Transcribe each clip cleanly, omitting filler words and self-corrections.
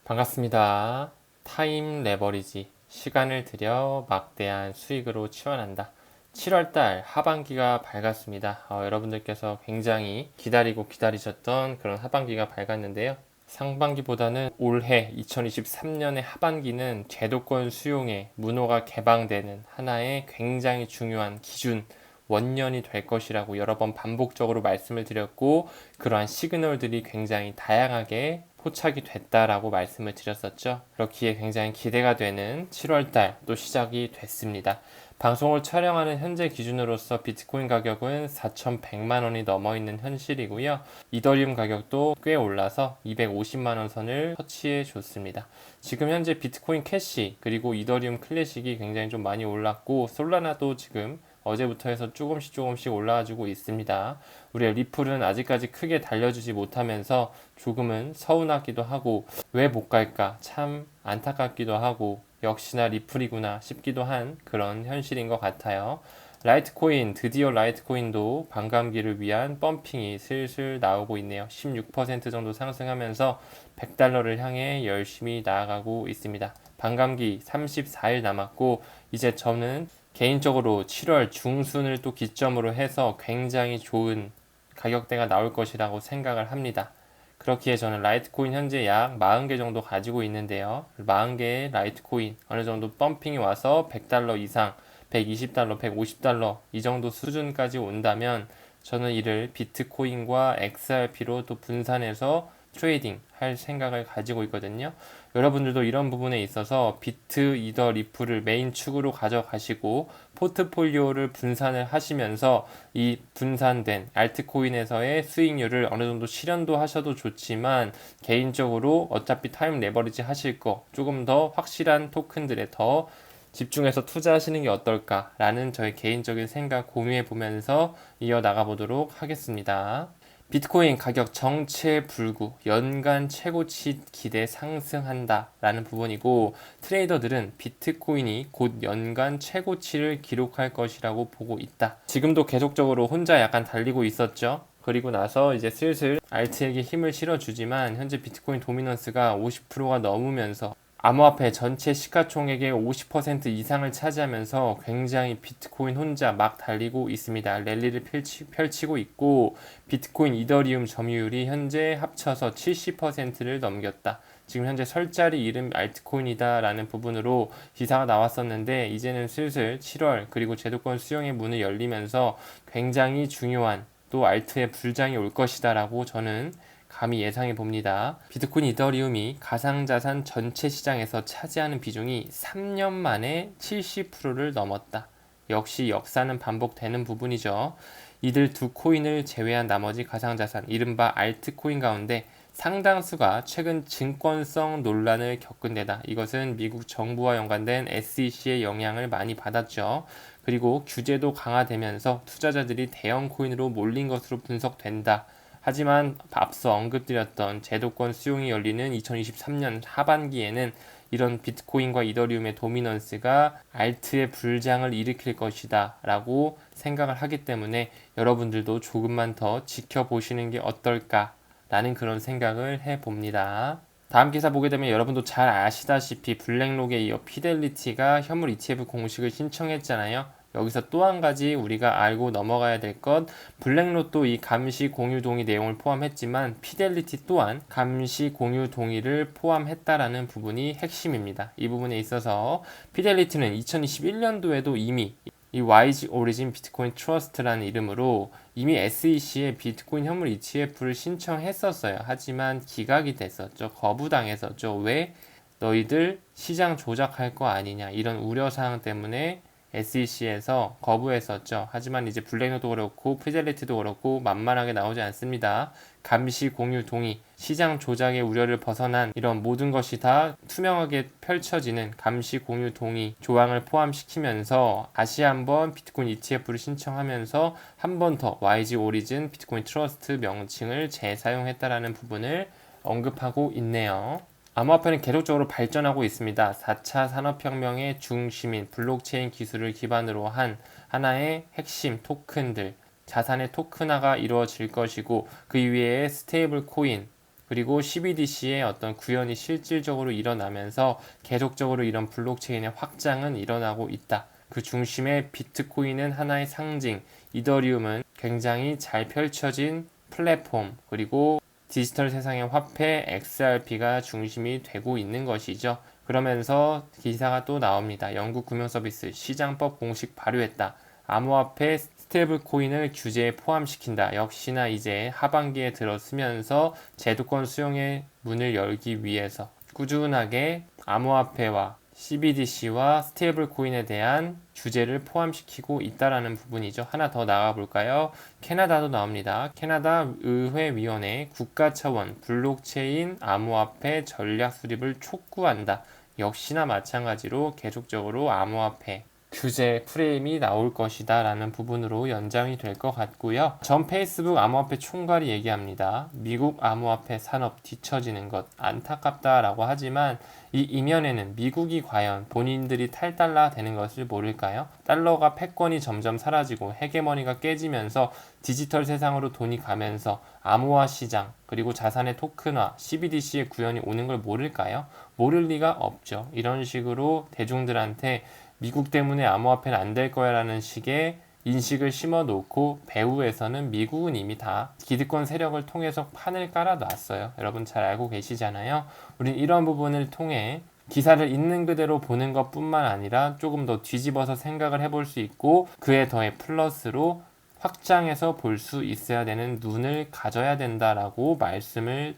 반갑습니다. 타임 레버리지, 시간을 들여 막대한 수익으로 치환한다. 7월달 하반기가 밝았습니다. 여러분들께서 굉장히 기다리고 기다리셨던 그런 하반기가 밝았는데요. 상반기보다는 올해 2023년의 하반기는 제도권 수용의 문호가 개방되는 하나의 굉장히 중요한 기준, 원년이 될 것이라고 여러 번 반복적으로 말씀을 드렸고, 그러한 시그널들이 굉장히 다양하게 포착이 됐다라고 말씀을 드렸었죠. 그렇기에 굉장히 기대가 되는 7월달 또 시작이 됐습니다. 방송을 촬영하는 현재 기준으로서 비트코인 가격은 4,100만 원이 넘어 있는 현실이고요. 이더리움 가격도 꽤 올라서 250만 원 선을 터치해 줬습니다. 지금 현재 비트코인 캐시 그리고 이더리움 클래식이 굉장히 좀 많이 올랐고, 솔라나도 지금 어제부터 해서 조금씩 올라와주고 있습니다. 우리의 리플은 아직까지 크게 달려주지 못하면서 조금은 서운하기도 하고, 왜 못 갈까 참 안타깝기도 하고, 역시나 리플이구나 싶기도 한 그런 현실인 것 같아요. 라이트코인, 드디어 라이트코인도 반감기를 위한 펌핑이 슬슬 나오고 있네요. 16% 정도 상승하면서 100달러를 향해 열심히 나아가고 있습니다. 반감기 34일 남았고, 이제 저는 개인적으로 7월 중순을 또 기점으로 해서 굉장히 좋은 가격대가 나올 것이라고 생각을 합니다. 그렇기에 저는 라이트코인 현재 약 40개 정도 가지고 있는데요. 40개의 라이트코인 어느 정도 펌핑이 와서 100달러 이상, 120달러, 150달러 이 정도 수준까지 온다면 저는 이를 비트코인과 XRP로 또 분산해서 트레이딩 할 생각을 가지고 있거든요. 여러분들도 이런 부분에 있어서 비트, 이더, 리플을 메인 축으로 가져가시고 포트폴리오를 분산을 하시면서 이 분산된 알트코인에서의 수익률을 어느 정도 실현도 하셔도 좋지만, 개인적으로 어차피 타임 레버리지 하실 거 조금 더 확실한 토큰들에 더 집중해서 투자하시는 게 어떨까라는 저의 개인적인 생각 공유해 보면서 이어나가 보도록 하겠습니다. 비트코인 가격 정체 불구, 연간 최고치 기대 상승한다 라는 부분이고, 트레이더들은 비트코인이 곧 연간 최고치를 기록할 것이라고 보고 있다. 지금도 계속적으로 혼자 약간 달리고 있었죠. 그리고 나서 이제 슬슬 알트에게 힘을 실어주지만, 현재 비트코인 도미넌스가 50%가 넘으면서 암호화폐 전체 시가총액의 50% 이상을 차지하면서 굉장히 비트코인 혼자 막 달리고 있습니다. 랠리를 펼치고 있고, 비트코인 이더리움 점유율이 현재 합쳐서 70%를 넘겼다. 지금 현재 설자리 이름 알트코인이다 라는 부분으로 기사가 나왔었는데, 이제는 슬슬 7월 그리고 제도권 수용의 문을 열리면서 굉장히 중요한 또 알트의 불장이 올 것이다 라고 저는 감히 예상해 봅니다. 비트코인 이더리움이 가상자산 전체 시장에서 차지하는 비중이 3년 만에 70%를 넘었다. 역시 역사는 반복되는 부분이죠. 이들 두 코인을 제외한 나머지 가상자산, 이른바 알트코인 가운데 상당수가 최근 증권성 논란을 겪은 데다. 이것은 미국 정부와 연관된 SEC의 영향을 많이 받았죠. 그리고 규제도 강화되면서 투자자들이 대형 코인으로 몰린 것으로 분석된다. 하지만 앞서 언급드렸던 제도권 수용이 열리는 2023년 하반기에는 이런 비트코인과 이더리움의 도미넌스가 알트의 불장을 일으킬 것이다 라고 생각을 하기 때문에, 여러분들도 조금만 더 지켜보시는 게 어떨까 라는 그런 생각을 해봅니다. 다음 기사 보게 되면 여러분도 잘 아시다시피 블랙록에 이어 피델리티가 현물 ETF 공식을 신청했잖아요. 여기서 또 한 가지 우리가 알고 넘어가야 될 것, 블랙록도 이 감시 공유 동의 내용을 포함했지만 피델리티 또한 감시 공유 동의를 포함했다라는 부분이 핵심입니다. 이 부분에 있어서 피델리티는 2021년도에도 이미 이 YG 오리진 비트코인 트러스트라는 이름으로 이미 SEC에 비트코인 현물 ETF를 신청했었어요. 하지만 기각이 됐었죠. 거부당했었죠. 왜? 너희들 시장 조작할 거 아니냐, 이런 우려사항 때문에 SEC에서 거부했었죠. 하지만 이제 블랙록도 그렇고 피델리티도 그렇고 만만하게 나오지 않습니다. 감시 공유 동의, 시장 조작의 우려를 벗어난 이런 모든 것이 다 투명하게 펼쳐지는 감시 공유 동의 조항을 포함시키면서 다시 한번 비트코인 ETF를 신청하면서 한 번 더 YG 오리진 비트코인 트러스트 명칭을 재사용했다라는 부분을 언급하고 있네요. 암호화폐는 계속적으로 발전하고 있습니다. 4차 산업혁명의 중심인 블록체인 기술을 기반으로 한 하나의 핵심 토큰들, 자산의 토큰화가 이루어질 것이고, 그 이외에 스테이블 코인, 그리고 CBDC의 어떤 구현이 실질적으로 일어나면서 계속적으로 이런 블록체인의 확장은 일어나고 있다. 그 중심에 비트코인은 하나의 상징, 이더리움은 굉장히 잘 펼쳐진 플랫폼, 그리고 디지털 세상의 화폐 XRP가 중심이 되고 있는 것이죠. 그러면서 기사가 또 나옵니다. 영국 금융서비스 시장법 공식 발효했다. 암호화폐 스테이블 코인을 규제에 포함시킨다. 역시나 이제 하반기에 들어서면서 제도권 수용의 문을 열기 위해서 꾸준하게 암호화폐와 CBDC와 스테이블 코인에 대한 규제를 포함시키고 있다라는 부분이죠. 하나 더 나가 볼까요? 캐나다도 나옵니다. 캐나다 의회위원회 국가 차원 블록체인 암호화폐 전략 수립을 촉구한다. 역시나 마찬가지로 계속적으로 암호화폐 규제 프레임이 나올 것이다 라는 부분으로 연장이 될 것 같고요. 전 페이스북 암호화폐 총괄이 얘기합니다. 미국 암호화폐 산업 뒤처지는 것 안타깝다 라고 하지만 이 이면에는 미국이 과연 본인들이 탈달러 되는 것을 모를까요? 달러가 패권이 점점 사라지고 헤게머니가 깨지면서 디지털 세상으로 돈이 가면서 암호화 시장 그리고 자산의 토큰화, CBDC의 구현이 오는 걸 모를까요? 모를 리가 없죠. 이런 식으로 대중들한테 미국 때문에 암호화폐는 안 될 거야 라는 식의 인식을 심어 놓고 배후에서는 미국은 이미 다 기득권 세력을 통해서 판을 깔아 놨어요. 여러분 잘 알고 계시잖아요. 우린 이런 부분을 통해 기사를 있는 그대로 보는 것 뿐만 아니라 조금 더 뒤집어서 생각을 해볼 수 있고 그에 더해 플러스로 확장해서 볼 수 있어야 되는 눈을 가져야 된다라고 말씀을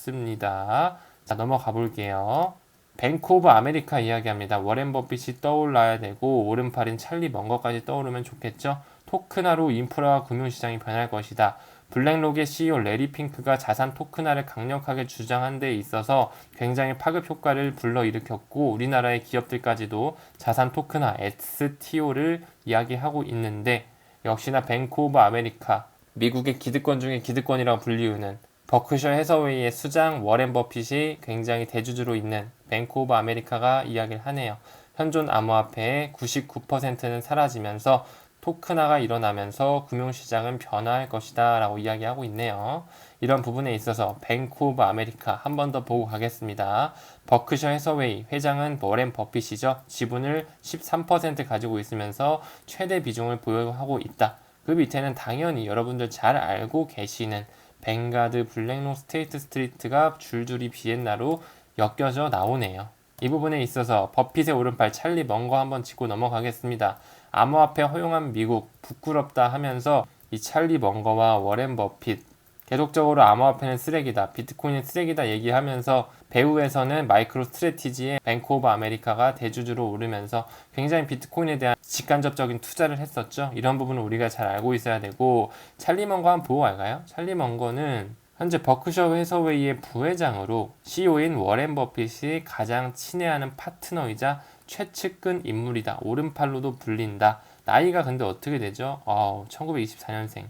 드렸습니다. 자, 넘어가 볼게요. 뱅크 오브 아메리카 이야기합니다. 워렌 버핏이 떠올라야 되고 오른팔인 찰리 먼거까지 떠오르면 좋겠죠. 토큰화로 인프라와 금융시장이 변할 것이다. 블랙록의 CEO 레리 핑크가 자산 토큰화를 강력하게 주장한 데 있어서 굉장히 파급 효과를 불러일으켰고 우리나라의 기업들까지도 자산 토큰화 STO를 이야기하고 있는데 역시나 뱅크 오브 아메리카 미국의 기득권 중에 기득권이라고 불리우는 버크셔 해서웨이의 수장 워렌 버핏이 굉장히 대주주로 있는 뱅크 오브 아메리카가 이야기를 하네요. 현존 암호화폐의 99%는 사라지면서 토큰화가 일어나면서 금융시장은 변화할 것이다 라고 이야기하고 있네요. 이런 부분에 있어서 뱅크 오브 아메리카 한 번 더 보고 가겠습니다. 버크셔 해서웨이 회장은 워렌 버핏이죠. 지분을 13% 가지고 있으면서 최대 비중을 보유하고 있다. 그 밑에는 당연히 여러분들 잘 알고 계시는 뱅가드, 블랙록, 스테이트 스트리트가 줄줄이 비엔나로 엮여져 나오네요. 이 부분에 있어서 버핏의 오른팔 찰리 먼거 한번 짚고 넘어가겠습니다. 암호화폐 허용한 미국 부끄럽다 하면서 이 찰리 먼거와 워렌 버핏 계속적으로 암호화폐는 쓰레기다, 비트코인은 쓰레기다 얘기하면서 배후에서는 마이크로 스트래티지의 뱅크 오브 아메리카가 대주주로 오르면서 굉장히 비트코인에 대한 직간접적인 투자를 했었죠. 이런 부분은 우리가 잘 알고 있어야 되고 찰리 먼거 한번 보고 갈까요? 찰리 먼거는 현재 버크셔 해서웨이의 부회장으로 CEO인 워렌 버핏이 가장 친애하는 파트너이자 최측근 인물이다. 오른팔로도 불린다. 나이가 근데 어떻게 되죠? 1924년생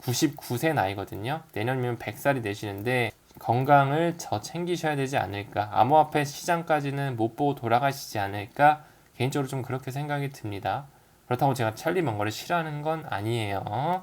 99세 나이거든요. 내년이면 100살이 되시는데 건강을 더 챙기셔야 되지 않을까. 암호화폐 시장까지는 못 보고 돌아가시지 않을까. 개인적으로 좀 그렇게 생각이 듭니다. 그렇다고 제가 찰리 먼거를 싫어하는 건 아니에요.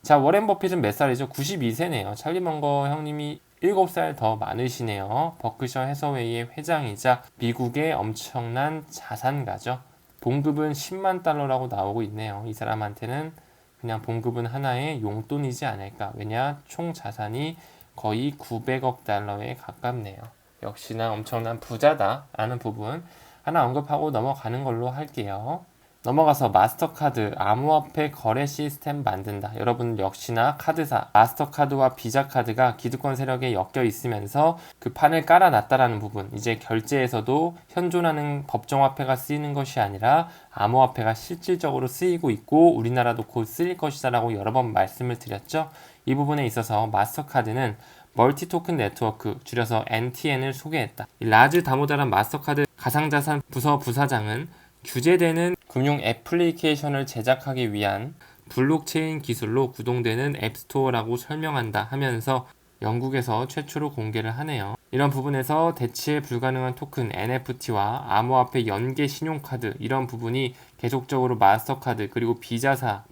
자, 워렌 버핏은 몇 살이죠? 92세네요. 찰리 먼거 형님이 7살 더 많으시네요. 버크셔 해서웨이의 회장이자 미국의 엄청난 자산가죠. 봉급은 10만 달러라고 나오고 있네요. 이 사람한테는 그냥 봉급은 하나의 용돈이지 않을까. 왜냐? 총 자산이 거의 900억 달러에 가깝네요. 역시나 엄청난 부자다라는 부분 하나 언급하고 넘어가는 걸로 할게요. 넘어가서 마스터카드 암호화폐 거래 시스템 만든다. 여러분 역시나 카드사 마스터카드와 비자카드가 기득권 세력에 엮여 있으면서 그 판을 깔아놨다라는 부분. 이제 결제에서도 현존하는 법정화폐가 쓰이는 것이 아니라 암호화폐가 실질적으로 쓰이고 있고 우리나라도 곧 쓰일 것이다 라고 여러 번 말씀을 드렸죠. 이 부분에 있어서 마스터카드는 멀티 토큰 네트워크 줄여서 NTN을 소개했다. 이 라즈 다모다란 마스터카드 가상자산 부서 부사장은 규제되는 금융 애플리케이션을 제작하기 위한 블록체인 기술로 구동되는 앱스토어라고 설명한다 하면서 영국에서 최초로 공개를 하네요. 이런 부분에서 대체 불가능한 토큰 NFT와 암호화폐 연계 신용카드 이런 부분이 계속적으로 마스터카드 그리고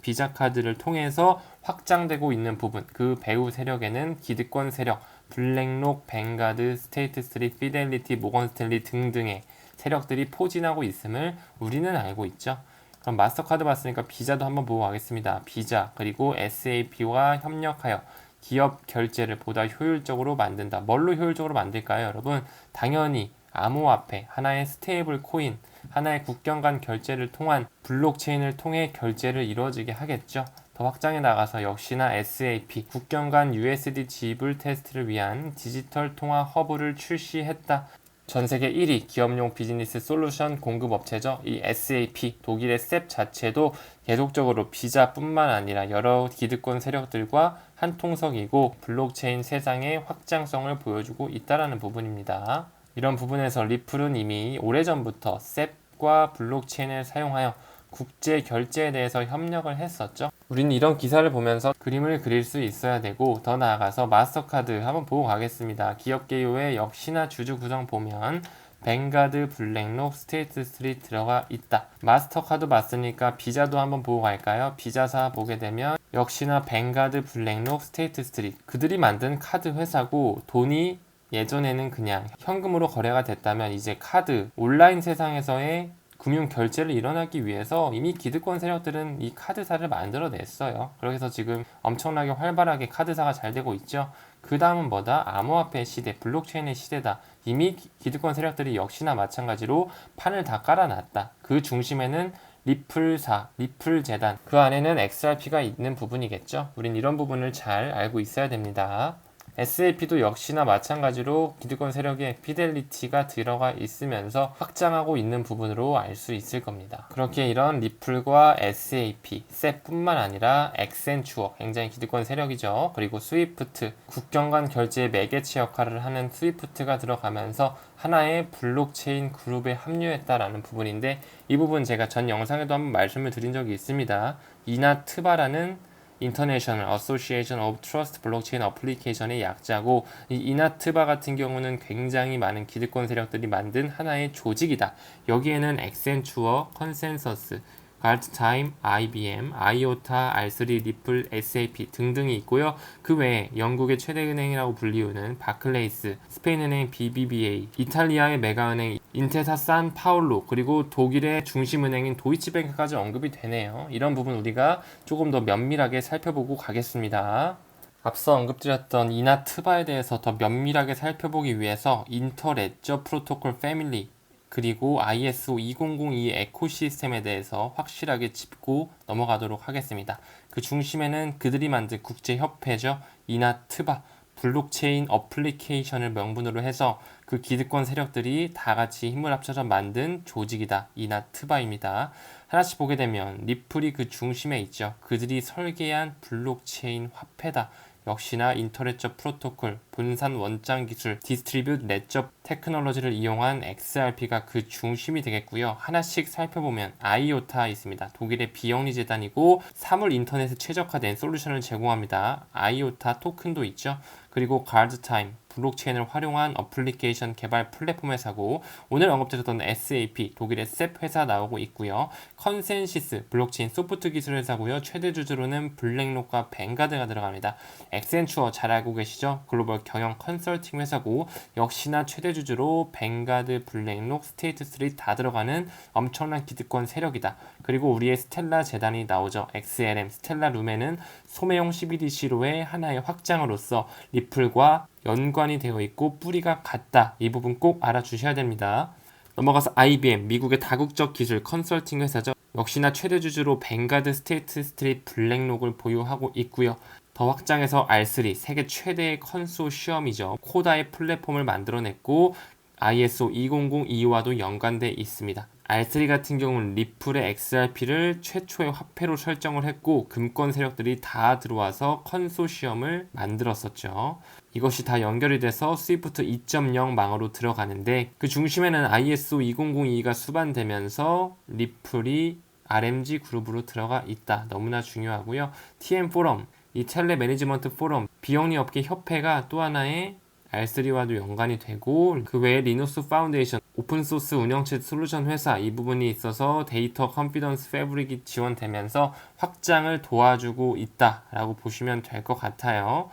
비자카드를 통해서 확장되고 있는 부분 그 배후 세력에는 기득권 세력 블랙록, 뱅가드, 스테이트 스트리트, 피델리티, 모건 스탠리 등등의 세력들이 포진하고 있음을 우리는 알고 있죠. 그럼 마스터카드 봤으니까 비자도 한번 보고 가겠습니다. 비자 그리고 SAP와 협력하여 기업 결제를 보다 효율적으로 만든다. 뭘로 효율적으로 만들까요, 여러분? 당연히 암호화폐, 하나의 스테이블 코인, 하나의 국경 간 결제를 통한 블록체인을 통해 결제를 이루어지게 하겠죠. 더 확장해 나가서 역시나 SAP, 국경 간 USD 지불 테스트를 위한 디지털 통화 허브를 출시했다. 전 세계 1위 기업용 비즈니스 솔루션 공급업체죠. 이 SAP, 독일의 SAP 자체도 계속적으로 비자뿐만 아니라 여러 기득권 세력들과 한통속이고 블록체인 세상의 확장성을 보여주고 있다는 부분입니다. 이런 부분에서 리플은 이미 오래전부터 SAP과 블록체인을 사용하여 국제 결제에 대해서 협력을 했었죠. 우리는 이런 기사를 보면서 그림을 그릴 수 있어야 되고, 더 나아가서 마스터카드 한번 보고 가겠습니다. 기업 개요의 역시나 주주 구성 보면 뱅가드, 블랙록, 스테이트 스트리트 들어가 있다. 마스터카드 봤으니까 비자도 한번 보고 갈까요? 비자사 보게 되면 역시나 뱅가드, 블랙록, 스테이트 스트리트, 그들이 만든 카드 회사고, 돈이 예전에는 그냥 현금으로 거래가 됐다면 이제 카드, 온라인 세상에서의 금융 결제를 일어나기 위해서 이미 기득권 세력들은 이 카드사를 만들어냈어요. 그래서 지금 엄청나게 활발하게 카드사가 잘 되고 있죠. 그 다음은 뭐다? 암호화폐 시대, 블록체인의 시대다. 이미 기득권 세력들이 역시나 마찬가지로 판을 다 깔아놨다. 그 중심에는 리플사, 리플재단, 그 안에는 XRP가 있는 부분이겠죠. 우린 이런 부분을 잘 알고 있어야 됩니다. SAP도 역시나 마찬가지로 기득권 세력의 피델리티가 들어가 있으면서 확장하고 있는 부분으로 알 수 있을 겁니다. 그렇게 이런 리플과 SAP, SEP뿐만 아니라 엑센추어, 굉장히 기득권 세력이죠. 그리고 스위프트, 국경 간 결제의 매개체 역할을 하는 스위프트가 들어가면서 하나의 블록체인 그룹에 합류했다라는 부분인데, 이 부분 제가 전 영상에도 한번 말씀을 드린 적이 있습니다. 이나트바라는 International Association of Trust Blockchain Application의 약자고, 이 이나트바 같은 경우는 굉장히 많은 기득권 세력들이 만든 하나의 조직이다. 여기에는 엑센추어, 컨센서스, 갈트타임, IBM, 아이오타, R3, 리플, SAP 등등이 있고요. 그 외에 영국의 최대 은행이라고 불리우는 바클레이스, 스페인은행 BBVA, 이탈리아의 메가은행 인테사 산 파울로, 그리고 독일의 중심은행인 도이치뱅크까지 언급이 되네요. 이런 부분 우리가 조금 더 면밀하게 살펴보고 가겠습니다. 앞서 언급드렸던 이나트바에 대해서 더 면밀하게 살펴보기 위해서 인터레저 프로토콜 패밀리, 그리고 ISO 2002 에코시스템에 대해서 확실하게 짚고 넘어가도록 하겠습니다. 그 중심에는 그들이 만든 국제협회죠. 이나트바, 블록체인 어플리케이션을 명분으로 해서 그 기득권 세력들이 다 같이 힘을 합쳐서 만든 조직이다. 이나트바입니다. 하나씩 보게 되면 리플이 그 중심에 있죠. 그들이 설계한 블록체인 화폐다. 역시나 인터레저 프로토콜, 분산 원장 기술, 디스트리뷰트 레저 테크놀로지를 이용한 XRP가 그 중심이 되겠고요. 하나씩 살펴보면 아이오타 있습니다. 독일의 비영리 재단이고 사물 인터넷에 최적화된 솔루션을 제공합니다. 아이오타 토큰도 있죠. 그리고 가드타임, 블록체인을 활용한 어플리케이션 개발 플랫폼 회사고, 오늘 언급드렸던 SAP, 독일의 SEP 회사 나오고 있고요. 컨센시스, 블록체인 소프트 기술 회사고요. 최대 주주로는 블랙록과 뱅가드가 들어갑니다. 엑센추어 잘 알고 계시죠? 글로벌 경영 컨설팅 회사고, 역시나 최대 주주로 뱅가드, 블랙록, 스테이트 스트리트 다 들어가는 엄청난 기득권 세력이다. 그리고 우리의 스텔라 재단이 나오죠. XLM, 스텔라 룸에는 소매용 CBDC로의 하나의 확장으로서 리플과 연관이 되어 있고 뿌리가 같다. 이 부분 꼭 알아주셔야 됩니다. 넘어가서 IBM, 미국의 다국적 기술 컨설팅 회사죠. 역시나 최대 주주로 뱅가드, 스테이트 스트리트, 블랙록을 보유하고 있고요. 더 확장해서 R3, 세계 최대의 컨소시엄이죠. 코다의 플랫폼을 만들어냈고 ISO 2002와도 연관돼 있습니다. R3 같은 경우는 리플의 XRP를 최초의 화폐로 설정을 했고 금권 세력들이 다 들어와서 컨소시엄을 만들었었죠. 이것이 다 연결이 돼서 스위프트 2.0 망으로 들어가는데, 그 중심에는 ISO 2002가 수반되면서 리플이 RMG 그룹으로 들어가 있다. 너무나 중요하고요. TM 포럼, 이 텔레 매니지먼트 포럼, 비영리 업계 협회가 또 하나의 R3와도 연관이 되고, 그 외에 리누스 파운데이션, 오픈소스 운영체 솔루션 회사, 이 부분이 있어서 데이터 컨피던스 패브릭이 지원되면서 확장을 도와주고 있다라고 보시면 될 것 같아요.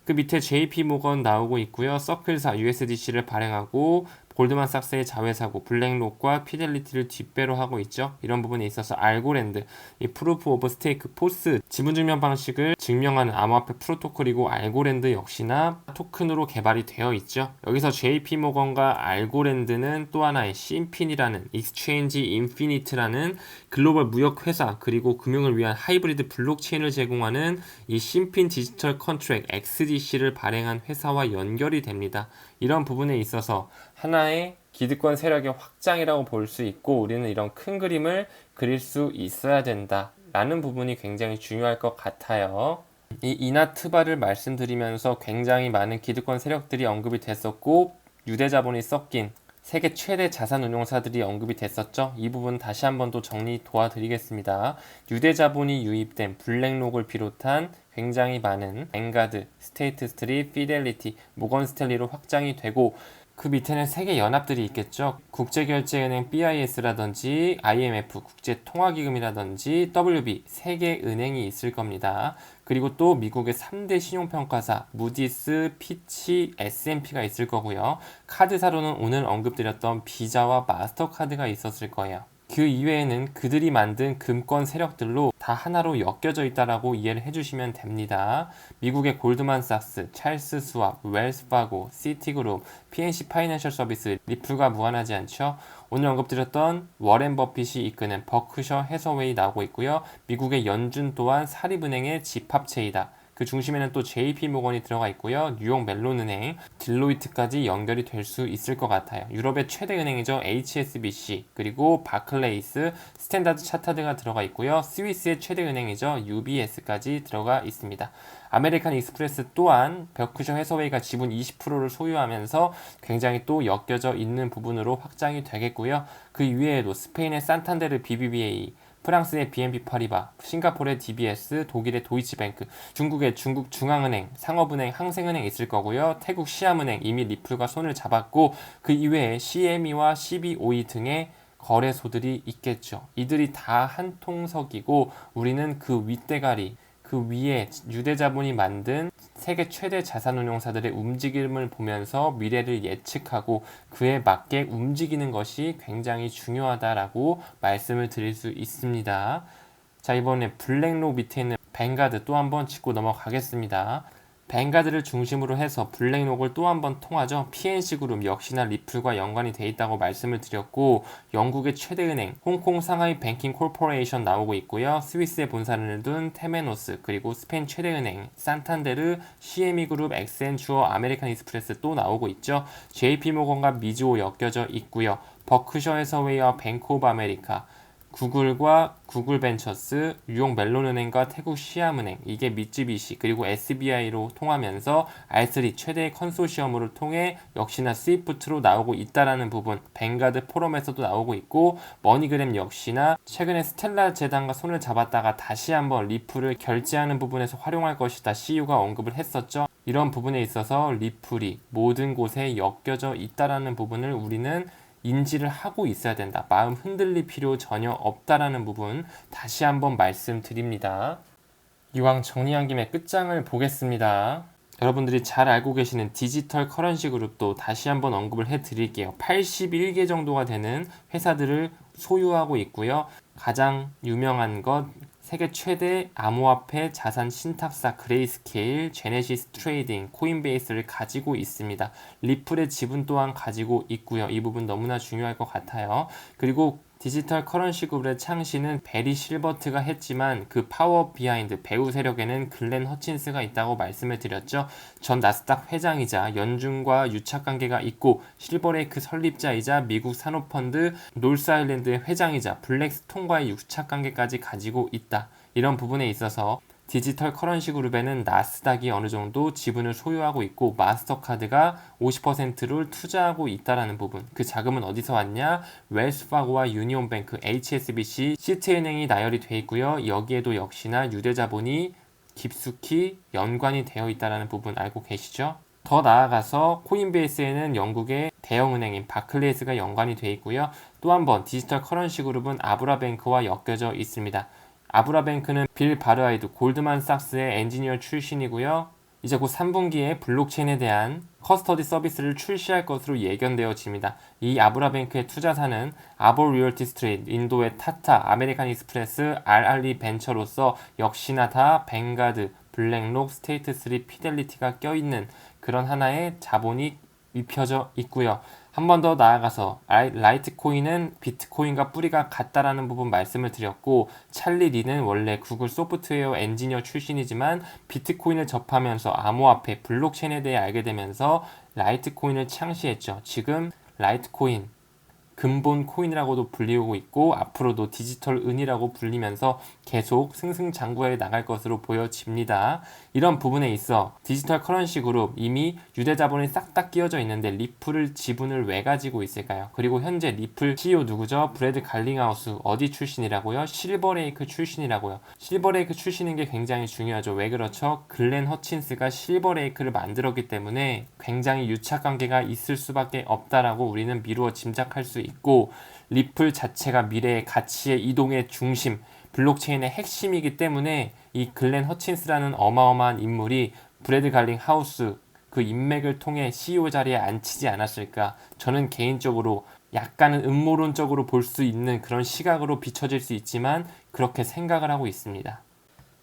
그 밑에 JP모건 나오고 있고요. 서클사 USDC를 발행하고 골드만삭스의 자회사고 블랙록과 피델리티를 뒷배로 하고 있죠. 이런 부분에 있어서 알고랜드, 이 프루프 오브 스테이크 포스 지분 증명 방식을 증명하는 암호화폐 프로토콜이고 알고랜드 역시나 토큰으로 개발이 되어 있죠. 여기서 JP모건과 알고랜드는 또 하나의 심핀이라는 익스체인지 인피니트라는 글로벌 무역 회사 그리고 금융을 위한 하이브리드 블록체인을 제공하는 이 심핀 디지털 컨트랙 XDC를 발행한 회사와 연결이 됩니다. 이런 부분에 있어서 하나의 기득권 세력의 확장이라고 볼 수 있고 우리는 이런 큰 그림을 그릴 수 있어야 된다 라는 부분이 굉장히 중요할 것 같아요. 이 이나트바를 말씀드리면서 굉장히 많은 기득권 세력들이 언급이 됐었고 유대 자본이 섞인 세계 최대 자산 운용사들이 언급이 됐었죠. 이 부분 다시 한번 또 정리 도와드리겠습니다. 유대 자본이 유입된 블랙록을 비롯한 굉장히 많은 뱅가드, 스테이트 스트릿, 피델리티, 모건 스탠리로 확장이 되고 그 밑에는 세계 연합들이 있겠죠. 국제결제은행 BIS라든지 IMF, 국제통화기금이라든지 WB, 세계은행이 있을 겁니다. 그리고 또 미국의 3대 신용평가사, 무디스, 피치, S&P가 있을 거고요. 카드사로는 오늘 언급드렸던 비자와 마스터카드가 있었을 거예요. 그 이외에는 그들이 만든 금권 세력들로 다 하나로 엮여져 있다라고 이해를 해주시면 됩니다. 미국의 골드만삭스, 찰스 스왑, 웰스파고, 시티그룹, PNC 파이낸셜 서비스, 리플과 무관하지 않죠. 오늘 언급드렸던 워렌 버핏이 이끄는 버크셔 해서웨이 나오고 있고요. 미국의 연준 또한 사립은행의 집합체이다. 그 중심에는 또 JP모건이 들어가 있고요. 뉴욕 멜론은행, 딜로이트까지 연결이 될 수 있을 것 같아요. 유럽의 최대 은행이죠. HSBC, 그리고 바클레이스, 스탠다드 차타드가 들어가 있고요. 스위스의 최대 은행이죠. UBS까지 들어가 있습니다. 아메리칸 익스프레스 또한 버크셔 해서웨이가 지분 20%를 소유하면서 굉장히 또 엮여져 있는 부분으로 확장이 되겠고요. 그 이외에도 스페인의 산탄데르 BBVA, 프랑스의 BNP 파리바, 싱가포르의 DBS, 독일의 도이치뱅크, 중국의 중국중앙은행, 상업은행, 항생은행 있을 거고요. 태국 시암은행 이미 리플과 손을 잡았고 그 이외에 CME와 CBOE 등의 거래소들이 있겠죠. 이들이 다 한 통석이고 우리는 그 윗대가리 그 위에 유대자본이 만든 세계 최대 자산운용사들의 움직임을 보면서 미래를 예측하고 그에 맞게 움직이는 것이 굉장히 중요하다라고 말씀을 드릴 수 있습니다. 자, 이번에 블랙록 밑에 있는 뱅가드 또 한번 짚고 넘어가겠습니다. 뱅가드를 중심으로 해서 블랙록을 또 한번 통하죠. PNC그룹 역시나 리플과 연관이 돼 있다고 말씀을 드렸고 영국의 최대은행 홍콩 상하이 뱅킹 콜포레이션 나오고 있고요. 스위스에 본사를 둔 테메노스 그리고 스페인 최대은행 산탄데르 CME그룹 엑센추어 아메리칸 익스프레스 또 나오고 있죠. JP모건과 미즈호 엮여져 있고요. 버크셔 해서웨이와 뱅크 오브 아메리카 구글과 구글벤처스, 뉴욕 멜론은행과 태국 시암은행, 이게 미쯔비시 그리고 SBI로 통하면서 R3 최대의 컨소시엄을 통해 역시나 스위프트로 나오고 있다라는 부분, 뱅가드 포럼에서도 나오고 있고 머니그램 역시나 최근에 스텔라 재단과 손을 잡았다가 다시 한번 리플을 결제하는 부분에서 활용할 것이다 CEO가 언급을 했었죠. 이런 부분에 있어서 리플이 모든 곳에 엮여져 있다라는 부분을 우리는 인지를 하고 있어야 된다. 마음 흔들릴 필요 전혀 없다라는 부분 다시 한번 말씀드립니다. 이왕 정리한 김에 끝장을 보겠습니다. 여러분들이 잘 알고 계시는 디지털 커런시 그룹도 다시 한번 언급을 해드릴게요. 81개 정도가 되는 회사들을 소유하고 있고요. 가장 유명한 것 세계 최대 암호화폐 자산 신탁사 그레이스케일, 제네시스 트레이딩, 코인베이스를 가지고 있습니다. 리플의 지분 또한 가지고 있고요. 이 부분 너무나 중요할 것 같아요. 그리고 디지털 커런시 그룹의 창시는 베리 실버트가 했지만 그 파워 비하인드 배후 세력에는 글렌 허친스가 있다고 말씀을 드렸죠. 전 나스닥 회장이자 연준과 유착관계가 있고 실버레이크 설립자이자 미국 산업펀드 놀스아일랜드의 회장이자 블랙스톤과의 유착관계까지 가지고 있다. 이런 부분에 있어서 디지털 커런시 그룹에는 나스닥이 어느 정도 지분을 소유하고 있고 마스터카드가 50%를 투자하고 있다라는 부분. 그 자금은 어디서 왔냐? 웰스파고와 유니온뱅크, HSBC, 시티은행이 나열이 돼 있고요. 여기에도 역시나 유대자본이 깊숙이 연관이 되어 있다라는 부분 알고 계시죠? 더 나아가서 코인베이스에는 영국의 대형은행인 바클레이스가 연관이 되어 있고요. 또 한 번 디지털 커런시 그룹은 아브라뱅크와 엮여져 있습니다. 아브라뱅크는 빌 바르아이드 골드만삭스의 엔지니어 출신이고요. 이제 곧 3분기에 블록체인에 대한 커스터디 서비스를 출시할 것으로 예견되어집니다. 이 아브라뱅크의 투자사는 아보 리얼티 스트리트, 인도의 타타, 아메리칸 익스프레스, RRE 벤처로서 역시나 다 뱅가드, 블랙록, 스테이트3, 피델리티가 껴있는 그런 하나의 자본이 입혀져 있고요. 한 번 더 나아가서 라이트코인은 비트코인과 뿌리가 같다라는 부분 말씀을 드렸고, 찰리 리는 원래 구글 소프트웨어 엔지니어 출신이지만 비트코인을 접하면서 암호화폐 블록체인에 대해 알게 되면서 라이트코인을 창시했죠. 지금 라이트코인 근본 코인이라고도 불리우고 있고 앞으로도 디지털 은이라고 불리면서 계속 승승장구해 나갈 것으로 보여집니다. 이런 부분에 있어 디지털 커런시 그룹 이미 유대자본이 싹 다 끼워져 있는데 리플을 지분을 왜 가지고 있을까요? 그리고 현재 리플 CEO 누구죠? 브래드 갈링하우스 어디 출신이라고요? 실버레이크 출신이라고요. 실버레이크 출신인 게 굉장히 중요하죠. 왜 그렇죠? 글렌 허친스가 실버레이크를 만들었기 때문에 굉장히 유착관계가 있을 수밖에 없다라고 우리는 미루어 짐작할 수 있고, 리플 자체가 미래의 가치의 이동의 중심, 블록체인의 핵심이기 때문에 이 글렌 허친스라는 어마어마한 인물이 브래드 갈링 하우스 그 인맥을 통해 CEO 자리에 앉히지 않았을까. 저는 개인적으로 약간은 음모론적으로 볼 수 있는 그런 시각으로 비춰질 수 있지만 그렇게 생각을 하고 있습니다.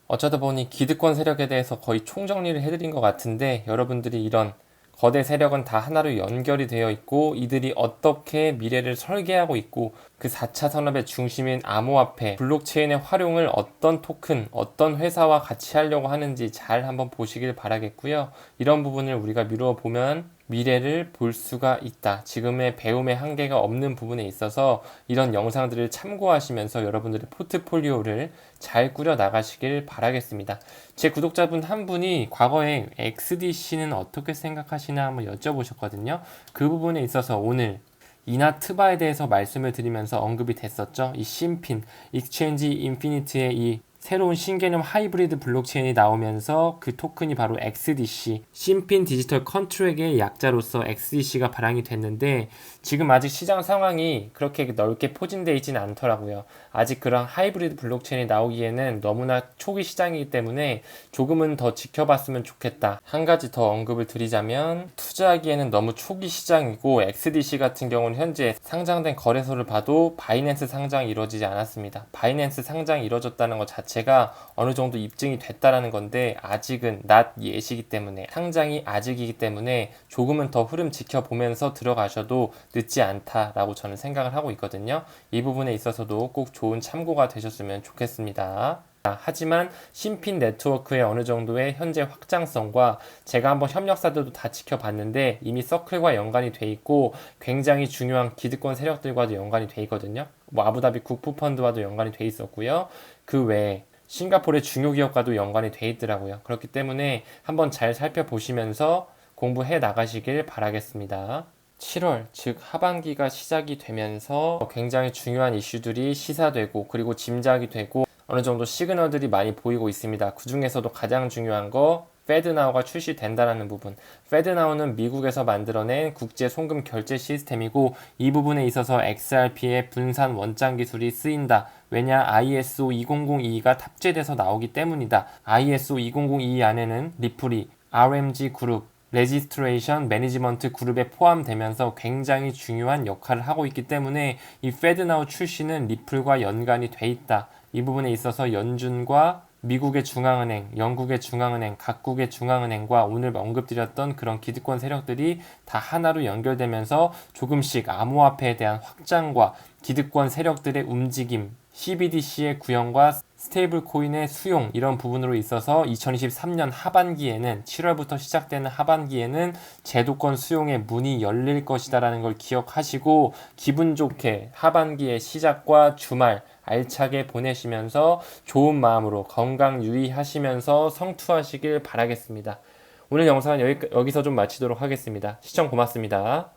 어쩌다 보니 기득권 세력에 대해서 거의 총정리를 해드린 것 같은데, 여러분들이 이런 거대 세력은 다 하나로 연결이 되어 있고 이들이 어떻게 미래를 설계하고 있고 그 4차 산업의 중심인 암호화폐, 블록체인의 활용을 어떤 토큰, 어떤 회사와 같이 하려고 하는지 잘 한번 보시길 바라겠고요. 이런 부분을 우리가 미루어 보면 미래를 볼 수가 있다. 지금의 배움의 한계가 없는 부분에 있어서 이런 영상들을 참고하시면서 여러분들의 포트폴리오를 잘 꾸려 나가시길 바라겠습니다. 제 구독자분 한 분이 과거에 XDC는 어떻게 생각하시나 한번 여쭤보셨거든요. 그 부분에 있어서 오늘 이나 트바에 대해서 말씀을 드리면서 언급이 됐었죠. 이 심핀, 익스체인지 인피니트의 이 새로운 신개념 하이브리드 블록체인이 나오면서 그 토큰이 바로 XDC, 심핀 디지털 컨트랙의 약자로서 XDC가 발행이 됐는데 지금 아직 시장 상황이 그렇게 넓게 포진되어 있지는 않더라고요. 아직 그런 하이브리드 블록체인이 나오기에는 너무나 초기 시장이기 때문에 조금은 더 지켜봤으면 좋겠다. 한 가지 더 언급을 드리자면 투자하기에는 너무 초기 시장이고 XDC 같은 경우는 현재 상장된 거래소를 봐도 바이낸스 상장이 이루어지지 않았습니다. 바이낸스 상장이 이루어졌다는 것 자체가 어느 정도 입증이 됐다라는 건데 아직은 낮 예시이기 때문에 상장이 아직이기 때문에 조금은 더 흐름 지켜보면서 들어가셔도 늦지 않다라고 저는 생각을 하고 있거든요. 이 부분에 있어서도 꼭 좋은 참고가 되셨으면 좋겠습니다. 하지만 심핀 네트워크의 어느 정도의 현재 확장성과 제가 한번 협력사들도 다 지켜봤는데 이미 서클과 연관이 돼 있고 굉장히 중요한 기득권 세력들과도 연관이 돼 있거든요. 뭐 아부다비 국부펀드와도 연관이 돼 있었고요. 그 외에 싱가포르의 중요 기업과도 연관이 돼 있더라고요. 그렇기 때문에 한번 잘 살펴보시면서 공부해 나가시길 바라겠습니다. 7월, 즉 하반기가 시작이 되면서 굉장히 중요한 이슈들이 시사되고 그리고 짐작이 되고 어느 정도 시그널들이 많이 보이고 있습니다. 그 중에서도 가장 중요한 거 페드나우가 출시된다라는 부분. 페드나우는 미국에서 만들어낸 국제 송금 결제 시스템이고 이 부분에 있어서 XRP의 분산 원장 기술이 쓰인다. 왜냐? ISO 2002가 탑재돼서 나오기 때문이다. ISO 2002 안에는 리플이 RMG 그룹 레지스트레이션 매니지먼트 그룹에 포함되면서 굉장히 중요한 역할을 하고 있기 때문에 이 페드나우 출시는 리플과 연관이 돼 있다. 이 부분에 있어서 연준과 미국의 중앙은행, 영국의 중앙은행, 각국의 중앙은행과 오늘 언급드렸던 그런 기득권 세력들이 다 하나로 연결되면서 조금씩 암호화폐에 대한 확장과 기득권 세력들의 움직임, CBDC의 구현과 스테이블 코인의 수용 이런 부분으로 있어서 2023년 하반기에는 7월부터 시작되는 하반기에는 제도권 수용의 문이 열릴 것이다라는 걸 기억하시고 기분 좋게 하반기의 시작과 주말 알차게 보내시면서 좋은 마음으로 건강 유의하시면서 성투하시길 바라겠습니다. 오늘 영상은 여기서 좀 마치도록 하겠습니다. 시청 고맙습니다.